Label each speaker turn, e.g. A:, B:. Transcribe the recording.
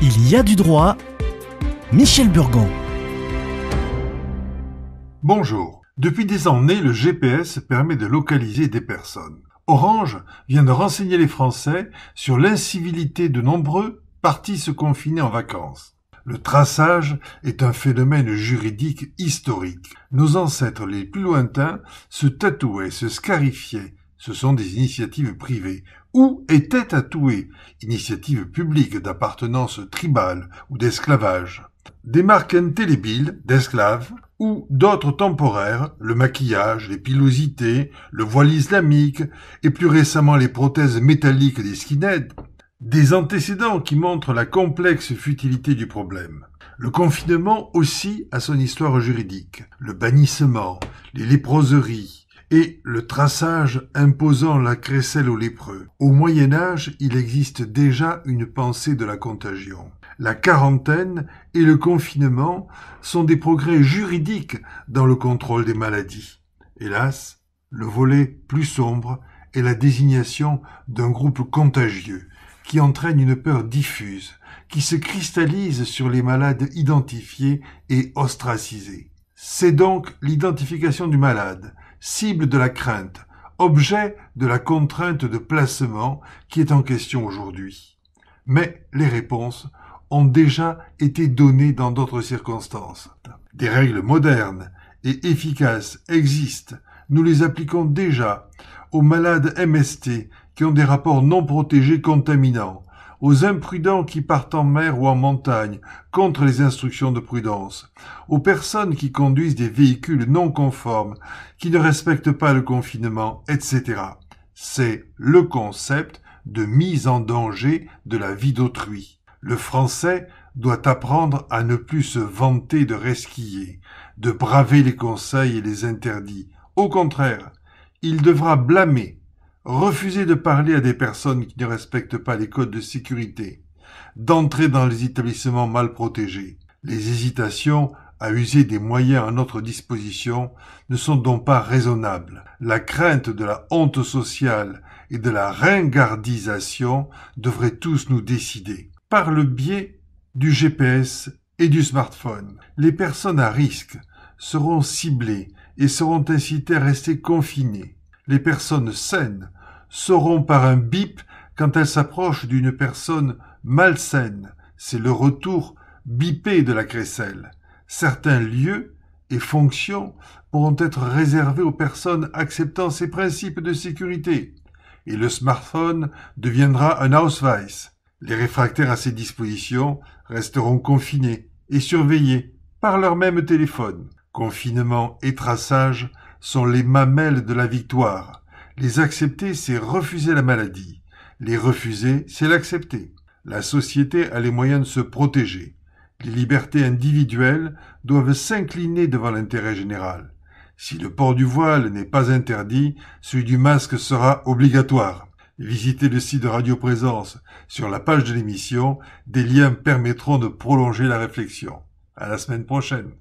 A: Il y a du droit. Michel Burgon.
B: Bonjour. Depuis des années, le GPS permet de localiser des personnes. Orange vient de renseigner les Français sur l'incivilité de nombreux partis se confiner en vacances. Le traçage est un phénomène juridique historique. Nos ancêtres les plus lointains se tatouaient, se scarifiaient. Ce sont des initiatives privées ou étaient tatouées, initiatives publiques d'appartenance tribale ou d'esclavage. Des marques indélébiles d'esclaves ou d'autres temporaires, le maquillage, les pilosités, le voile islamique et plus récemment les prothèses métalliques des skinheads, des antécédents qui montrent la complexe futilité du problème. Le confinement aussi a son histoire juridique. Le bannissement, les léproseries et le traçage imposant la crécelle aux lépreux. Au Moyen-Âge, il existe déjà une pensée de la contagion. La quarantaine et le confinement sont des progrès juridiques dans le contrôle des maladies. Hélas, le volet plus sombre est la désignation d'un groupe contagieux qui entraîne une peur diffuse, qui se cristallise sur les malades identifiés et ostracisés. C'est donc l'identification du malade, cible de la crainte, objet de la contrainte de placement qui est en question aujourd'hui. Mais les réponses ont déjà été données dans d'autres circonstances. Des règles modernes et efficaces existent. Nous les appliquons déjà aux malades MST qui ont des rapports non protégés contaminants, aux imprudents qui partent en mer ou en montagne contre les instructions de prudence, aux personnes qui conduisent des véhicules non conformes, qui ne respectent pas le confinement, etc. C'est le concept de mise en danger de la vie d'autrui. Le Français doit apprendre à ne plus se vanter de resquiller, de braver les conseils et les interdits. Au contraire, il devra blâmer, refuser de parler à des personnes qui ne respectent pas les codes de sécurité, d'entrer dans les établissements mal protégés. Les hésitations à user des moyens à notre disposition ne sont donc pas raisonnables. La crainte de la honte sociale et de la ringardisation devrait tous nous décider. Par le biais du GPS et du smartphone, les personnes à risque seront ciblées et seront incitées à rester confinées. Les personnes saines sauront par un bip quand elles s'approchent d'une personne malsaine. C'est le retour bipé de la crécelle. Certains lieux et fonctions pourront être réservés aux personnes acceptant ces principes de sécurité. Et le smartphone deviendra un Ausweis. Les réfractaires à ces dispositions resteront confinés et surveillés par leur même téléphone. Confinement et traçage sont les mamelles de la victoire. Les accepter, c'est refuser la maladie. Les refuser, c'est l'accepter. La société a les moyens de se protéger. Les libertés individuelles doivent s'incliner devant l'intérêt général. Si le port du voile n'est pas interdit, celui du masque sera obligatoire. Visitez le site de Radio Présence. Sur la page de l'émission, des liens permettront de prolonger la réflexion. À la semaine prochaine.